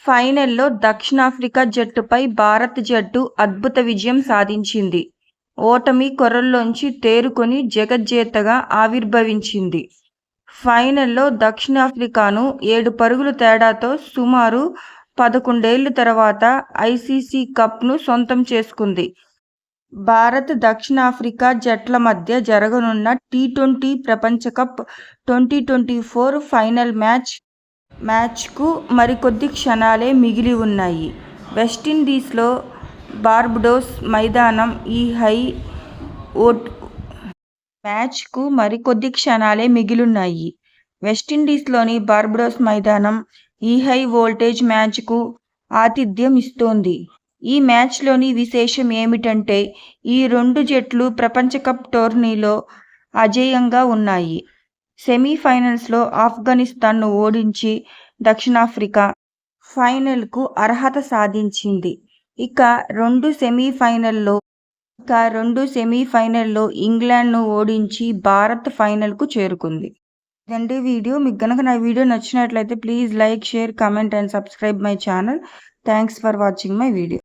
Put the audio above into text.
ఫైనల్లో దక్షిణాఫ్రికా జట్టుపై భారత జట్టు అద్భుత విజయం సాధించింది. ఓటమి కొరల్లోంచి తేరుకొని జగజ్జేతగా ఆవిర్భవించింది. ఫైనల్లో దక్షిణాఫ్రికాను 7 పరుగుల తేడాతో సుమారు 11 ఏళ్ల తర్వాత ఐసీసీ కప్ను సొంతం చేసుకుంది. భారత్, దక్షిణాఫ్రికా జట్ల మధ్య జరగనున్న టీ20 ప్రపంచ కప్ 2024 ఫైనల్ మ్యాచ్కు మరికొద్ది క్షణాలే మిగిలి ఉన్నాయి. వెస్టిండీస్లో బార్బడోస్ మైదానం ఈ హై మ్యాచ్కు మరికొద్ది క్షణాలే మిగిలున్నాయి. వెస్టిండీస్లోని బార్బడోస్ మైదానం ఈ హై వోల్టేజ్ మ్యాచ్కు ఆతిథ్యం ఇస్తోంది. ఈ మ్యాచ్లోని విశేషం ఏమిటంటే ఈ రెండు జట్లు ప్రపంచ కప్ టోర్నీలో అజేయంగా ఉన్నాయి. సెమీఫైనల్స్లో ఆఫ్ఘనిస్తాన్ను ఓడించి దక్షిణాఫ్రికా ఫైనల్కు అర్హత సాధించింది. ఇక రెండు సెమీఫైనల్లో ఇంగ్లాండ్ను ఓడించి భారత్ ఫైనల్కు చేరుకుంది. ఇదండి వీడియో. మీకు గనక నా వీడియో నచ్చినట్లయితే please like, share, comment and subscribe my channel. Thanks for watching my video.